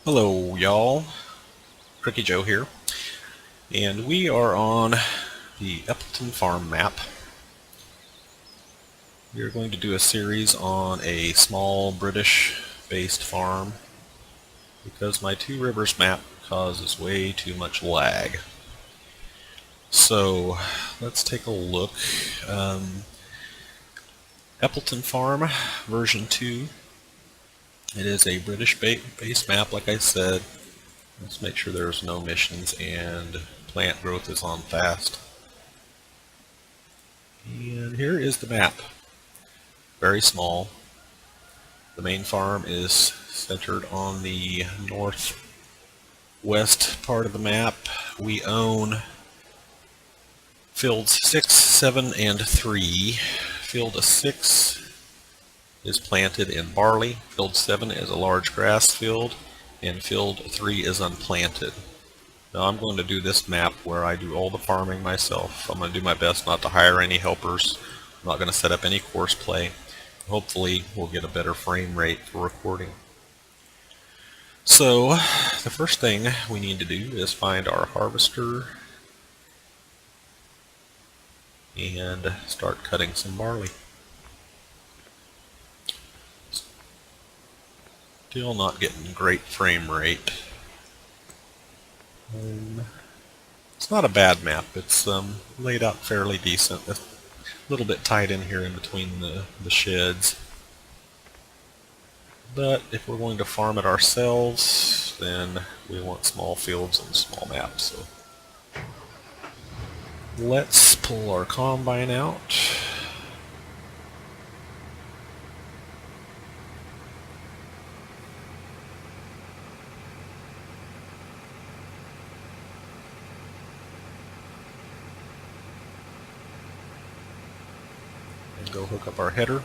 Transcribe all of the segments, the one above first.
Hello, y'all. Crickey Joe here, and we are on the Eppleton farm map. We are going to do a series on a small British-based farm because my Two Rivers map causes way too much lag. So let's take a look. Eppleton Farm version 2. It is a British-based map, like I said. Let's make sure there's no missions and plant growth is on fast. And here is the map. Very small. The main farm is centered on the northwest part of the map. We own fields 6, 7, and 3. Field 6 is planted in barley. Field 7 is a large grass field, and field 3 is unplanted. Now I'm going to do this map where I do all the farming myself. I'm going to do my best not to hire any helpers. I'm not going to set up any course play. Hopefully we'll get a better frame rate for recording. So the first thing we need to do is find our harvester and start cutting some barley. Still not getting great frame rate. It's not a bad map. It's laid out fairly decent. A little bit tight in here in between the sheds. But if we're going to farm it ourselves, then we want small fields and small maps. So let's pull our combine out. And go hook up our header,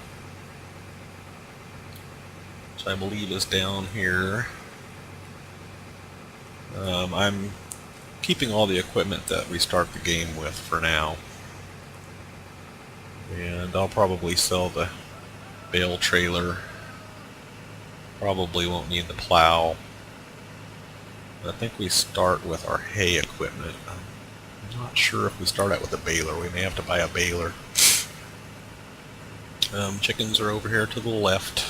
which I believe is down here. I'm keeping all the equipment that we start the game with for now. And I'll probably sell the bale trailer. Probably won't need the plow. I think we start with our hay equipment. I'm not sure if we start out with a baler. We may have to buy a baler. Chickens are over here to the left.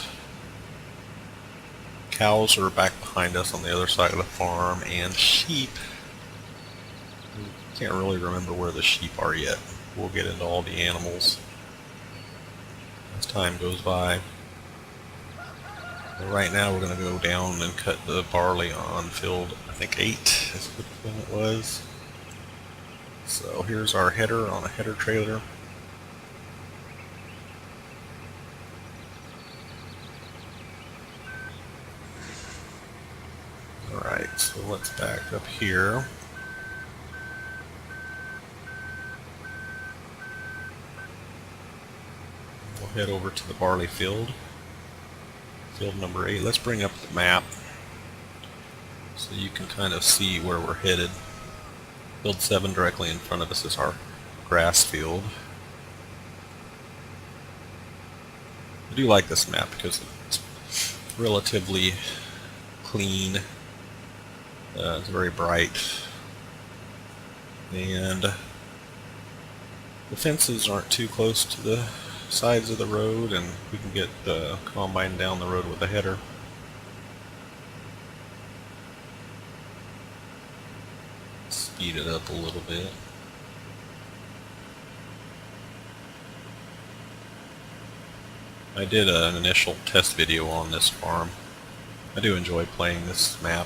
Cows are back behind us on the other side of the farm, and sheep. Can't really remember where the sheep are yet. We'll get into all the animals as time goes by. But right now we're going to go down and cut the barley on field, I think 8 is what it was. So here's our header on a header trailer. Alright, so let's back up here. We'll head over to the barley field. Field number 8. Let's bring up the map so you can kind of see where we're headed. Field 7 directly in front of us is our grass field. I do like this map because it's relatively clean. It's very bright, and the fences aren't too close to the sides of the road, and we can get the combine down the road with a header. Speed it up a little bit. I did an initial test video on this farm. I do enjoy playing this map.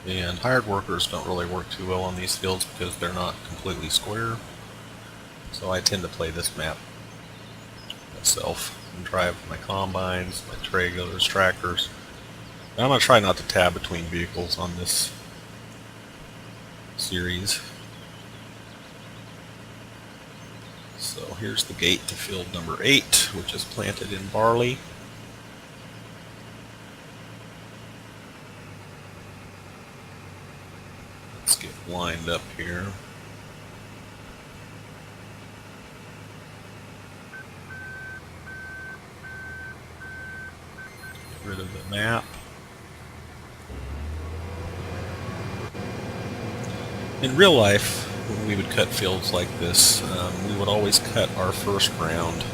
And hired workers don't really work too well on these fields because they're not completely square. So I tend to play this map myself and drive my combines, my trailers, tractors. And I'm going to try not to tab between vehicles on this series. So here's the gate to field number 8, which is planted in barley. Let's get lined up here. rid of the map. In real life, when we would cut fields like this, we would always cut our first round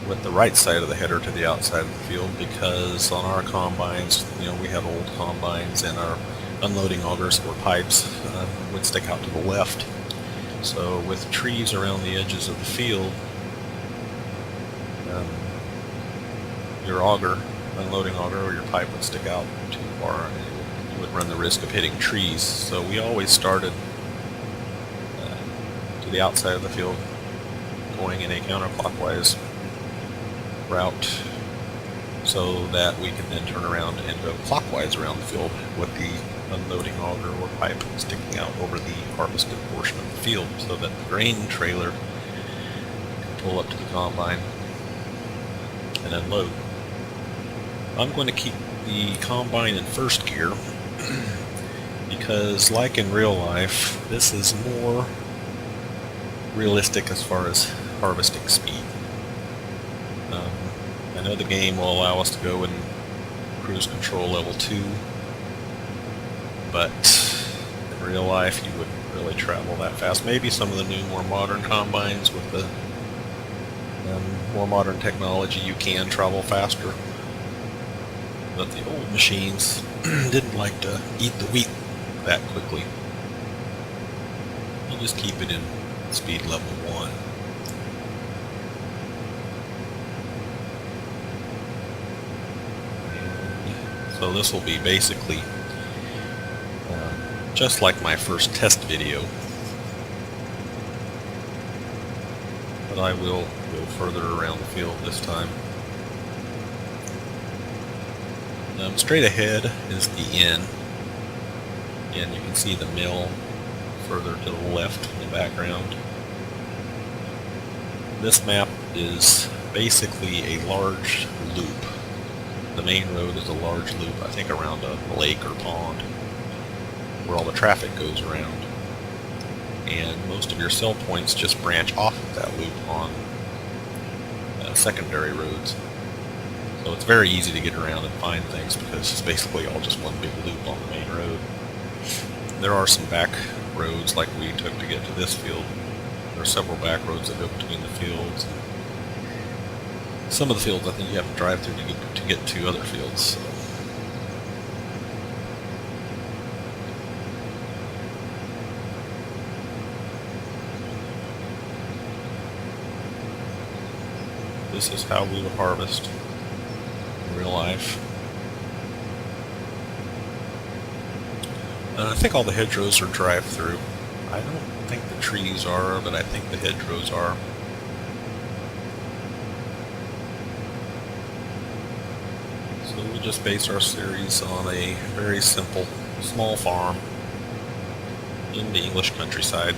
with the right side of the header to the outside of the field, because on our combines, we had old combines, and our unloading augers or pipes would stick out to the left. So with trees around the edges of the field, your unloading auger or your pipe would stick out too far, and you would run the risk of hitting trees. So we always started to the outside of the field, going in a counterclockwise route, so that we can then turn around and go clockwise around the field with the unloading auger or pipe sticking out over the harvested portion of the field, so that the grain trailer can pull up to the combine and unload. I'm going to keep the combine in first gear because, like in real life, this is more realistic as far as harvesting speed. I know the game will allow us to go in cruise control level 2, but in real life you wouldn't really travel that fast. Maybe some of the new, more modern combines with the more modern technology, you can travel faster. But the old machines didn't like to eat the wheat that quickly. You just keep it in speed level 1. So this will be basically just like my first test video, but I will go further around the field this time. Straight ahead is the inn, and you can see the mill further to the left in the background. This map is basically a large loop. The main road is a large loop, I think around a lake or pond, where all the traffic goes around. And most of your sell points just branch off of that loop on secondary roads. So it's very easy to get around and find things because it's basically all just one big loop on the main road. There are some back roads like we took to get to this field. There are several back roads that go between the fields. Some of the fields I think you have to drive through to get to other fields. So. This is how we would harvest in real life. And I think all the hedgerows are drive-through. I don't think the trees are, but I think the hedgerows are. So we just base our series on a very simple, small farm in the English countryside.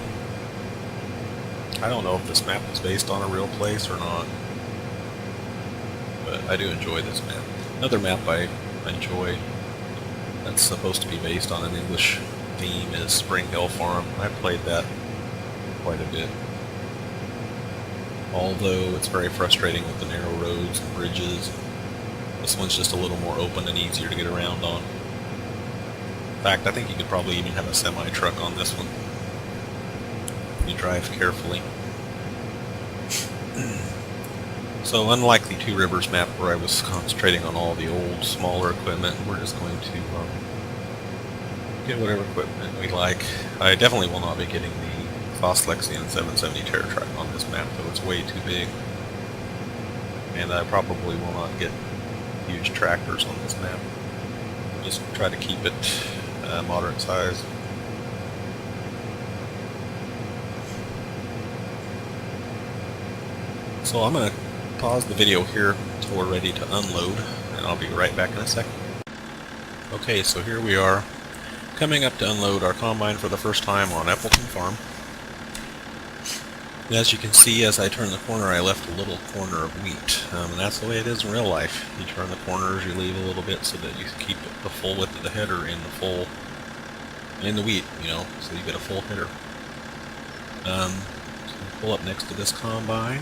I don't know if this map is based on a real place or not, but I do enjoy this map. Another map I enjoy that's supposed to be based on an English theme is Spring Hill Farm. I played that quite a bit, although it's very frustrating with the narrow roads and bridges. This one's just a little more open and easier to get around on. In fact, I think you could probably even have a semi-truck on this one if you drive carefully. So unlike the Two Rivers map where I was concentrating on all the old, smaller equipment, we're just going to get whatever equipment we like. I definitely will not be getting the Claas Lexion 770 TerraTrack on this map, though it's way too big. And I probably will not get huge tractors on this map. Just try to keep it moderate size. So I'm going to pause the video here until we're ready to unload, and I'll be right back in a second. Okay, so here we are, coming up to unload our combine for the first time on Eppleton Farm. And as you can see, as I turn the corner, I left a little corner of wheat, and that's the way it is in real life. You turn the corners, you leave a little bit so that you keep the full width of the header in the wheat, so you get a full header. So pull up next to this combine.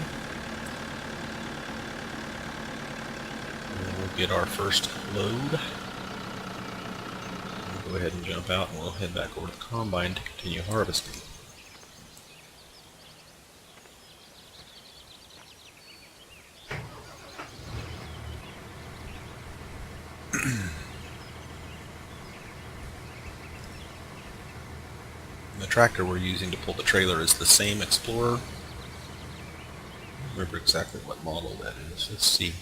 get our first load. We'll go ahead and jump out and we'll head back over to the combine to continue harvesting. The tractor we're using to pull the trailer is the same Explorer. I don't remember exactly what model that is. Let's see.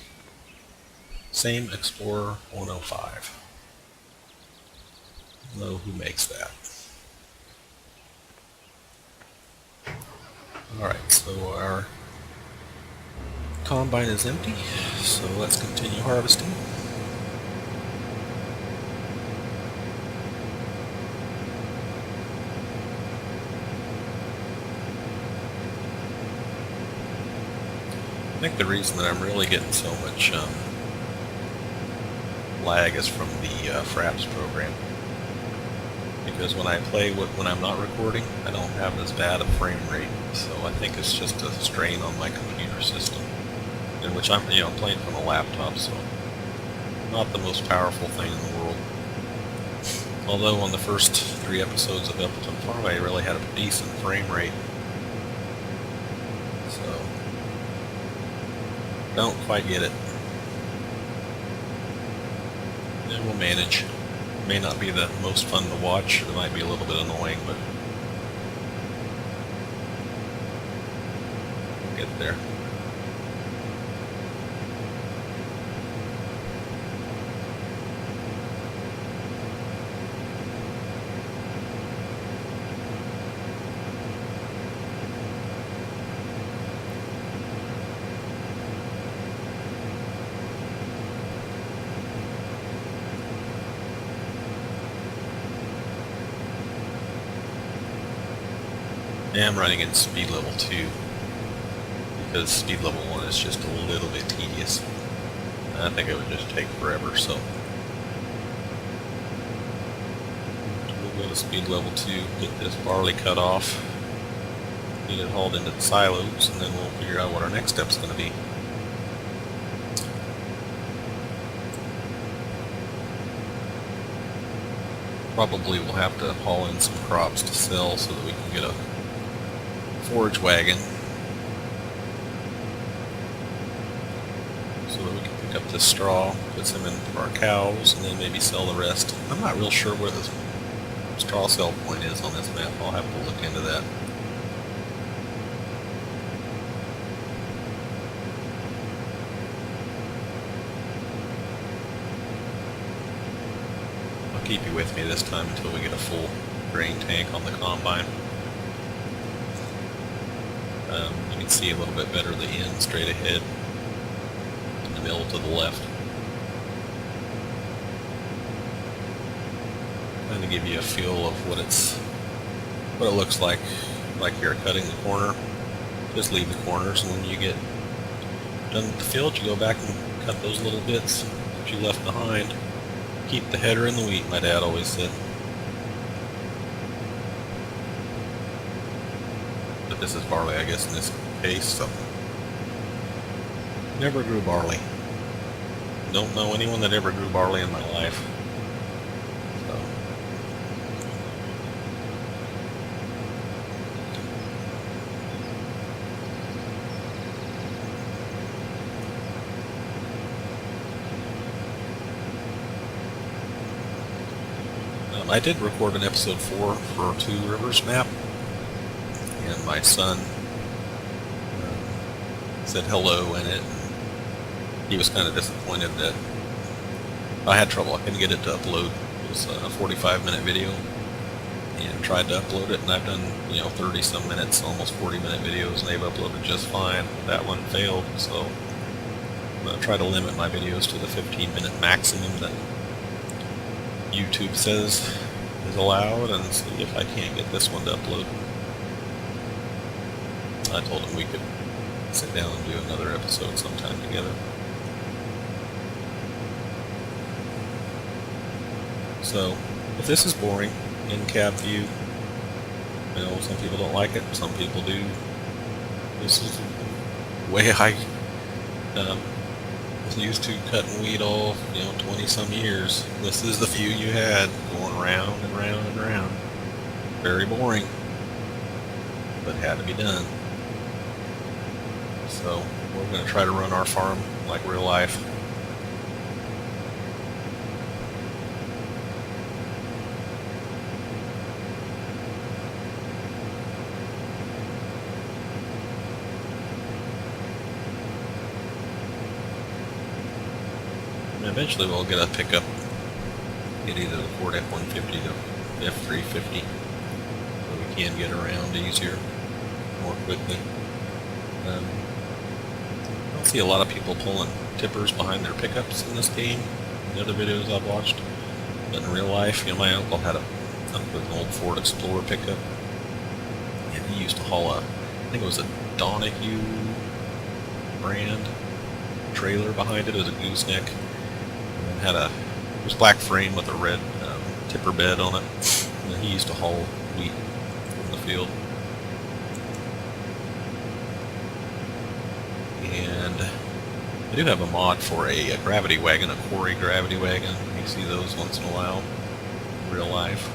Same Explorer 105. I don't know who makes that. Alright, so our combine is empty, so let's continue harvesting. I think the reason that I'm really getting so much lag is from the Fraps program, because when I play when I'm not recording, I don't have as bad a frame rate. So I think it's just a strain on my computer system, in which I'm playing from a laptop, so not the most powerful thing in the world. Although on the first 3 episodes of Eppleton Farm, I really had a decent frame rate. So don't quite get it. And we'll manage. May not be the most fun to watch. It might be a little bit annoying, but we'll get there. I'm running in speed level 2 because speed level 1 is just a little bit tedious. I think it would just take forever, so we'll go to speed level 2, get this barley cut off, get it hauled into the silos, and then we'll figure out what our next step's going to be. Probably we'll have to haul in some crops to sell so that we can get a forage wagon so that we can pick up the straw, put some in for our cows, and then maybe sell the rest. I'm not real sure where the straw sell point is on this map. I'll have to look into that. I'll keep you with me this time until we get a full grain tank on the combine. You can see a little bit better the end straight ahead, and the mill to the left. Kind of give you a feel of what it looks like you're cutting the corner. Just leave the corners, and when you get done with the field, you go back and cut those little bits that you left behind. Keep the header in the wheat, my dad always said. But this is barley, I guess, in this case, so. Never grew barley. Don't know anyone that ever grew barley in my life. So. I did record an episode 4 for Two Rivers map, and my son said hello in it. He was kind of disappointed that I had trouble. I couldn't get it to upload. It was a 45-minute video, and tried to upload it, and I've done 30-some minutes, almost 40-minute videos, and they've uploaded just fine. That one failed, so I'm going to try to limit my videos to the 15-minute maximum that YouTube says is allowed, and see if I can't get this one to upload. I told him we could sit down and do another episode sometime together. So, if this is boring, in-cab view, some people don't like it, some people do. This is the way I used to cutting weed all, 20 some years. This is the few you had, going round and round and round. Very boring, but had to be done. So we're going to try to run our farm like real life. And eventually we'll get a pickup, get either the Ford F-150 to F-350, so we can get around easier, more quickly. I don't see a lot of people pulling tippers behind their pickups in this game, in the other videos I've watched. But in real life, my uncle had an old Ford Explorer pickup, and he used to haul I think it was a Donahue brand trailer behind it. It was a gooseneck, and it was black frame with a red tipper bed on it, and he used to haul wheat from the field. And I do have a mod for a gravity wagon, a quarry gravity wagon. You see those once in a while in real life.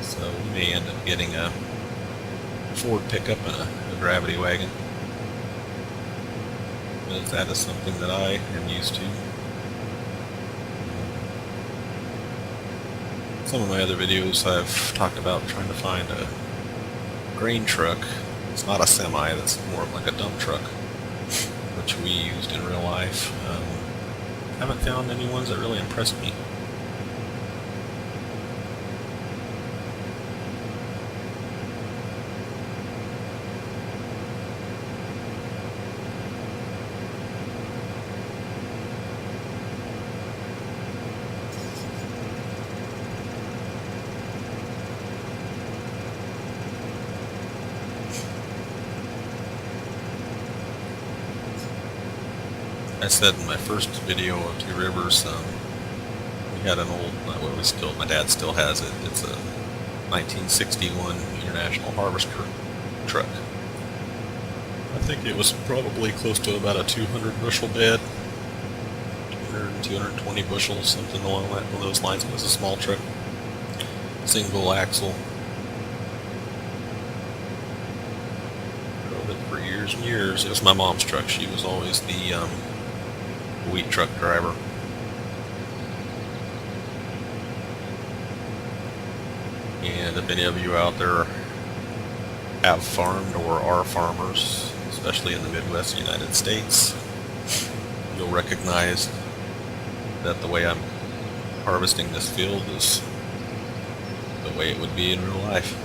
So we may end up getting a Ford pickup and a gravity wagon. But that is something that I am used to. Some of my other videos I've talked about trying to find a grain truck. It's not a semi, that's more of like a dump truck, which we used in real life. Haven't found any ones that really impressed me. I said in my first video of Two Rivers, we had an old, my dad still has it. It's a 1961 International Harvester truck. I think it was probably close to about a 200 bushel bed, 200, 220 bushels, something along those lines. It was a small truck, single axle. Drove it for years and years. It was my mom's truck. She was always the wheat truck driver. And if any of you out there have farmed or are farmers, especially in the Midwest United States, you'll recognize that the way I'm harvesting this field is the way it would be in real life.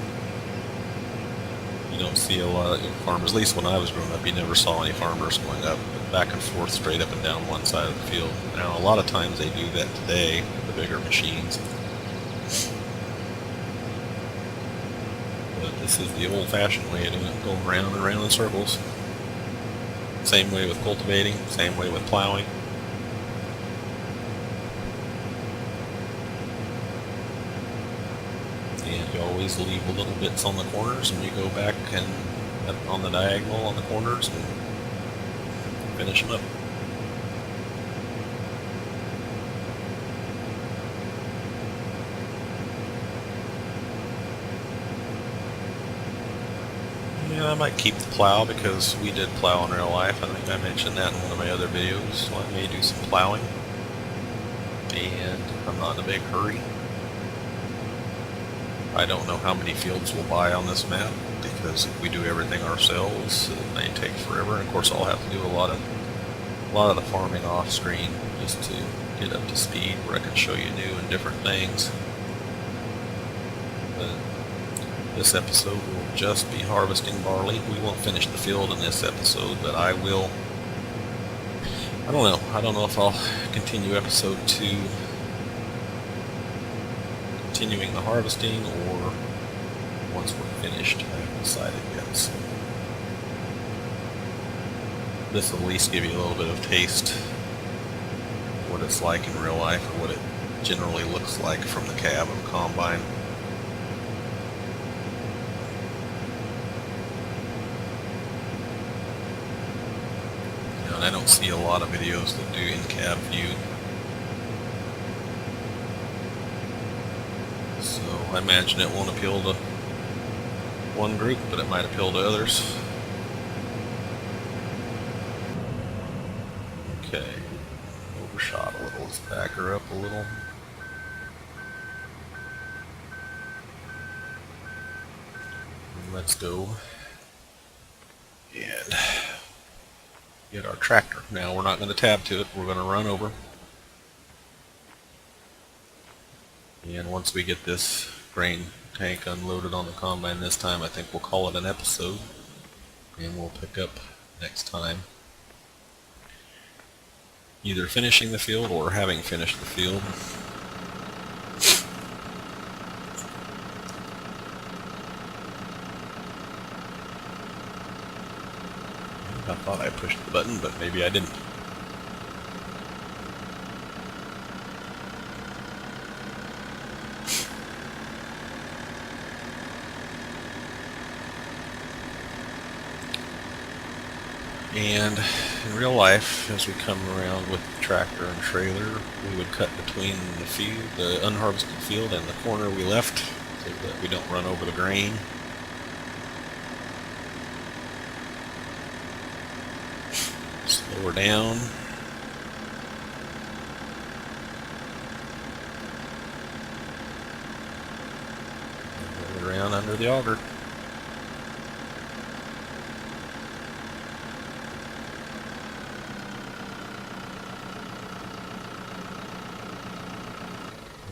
You don't see a lot of farmers, at least when I was growing up, you never saw any farmers going up back and forth straight up and down one side of the field. Now a lot of times they do that today with the bigger machines. But this is the old-fashioned way of doing it, going round and round in circles. Same way with cultivating, same way with plowing. And you always leave the little bits on the corners, and you go back and on the diagonal on the corners and finish them up. Yeah, I might keep the plow because we did plow in real life. I think I mentioned that in one of my other videos, so I may do some plowing. And I'm not in a big hurry. I don't know how many fields we'll buy on this map, because if we do everything ourselves, it may take forever. And of course, I'll have to do a lot of the farming off screen just to get up to speed where I can show you new and different things. But this episode will just be harvesting barley. We won't finish the field in this episode, but I will. I don't know. I don't know if I'll continue episode 2, continuing the harvesting, or once we're finished. I haven't decided yet. So this will at least give you a little bit of taste of what it's like in real life, or what it generally looks like from the cab of a combine. and I don't see a lot of videos that do in-cab view. So I imagine it won't appeal to one group, but it might appeal to others. Okay, overshot a little. Let's back her up a little. And let's go and get our tractor. Now we're not going to tab to it, we're going to run over. And once we get this grain tank unloaded on the combine this time, I think we'll call it an episode. And we'll pick up next time either finishing the field or having finished the field. I thought I pushed the button, but maybe I didn't. And in real life, as we come around with the tractor and trailer, we would cut between the field, the unharvested field, and the corner we left, so that we don't run over the grain. Slow her down. And roll around under the auger.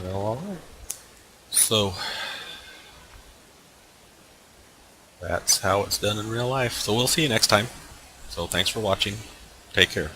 Well, alright. So, that's how it's done in real life. So we'll see you next time. So thanks for watching. Take care.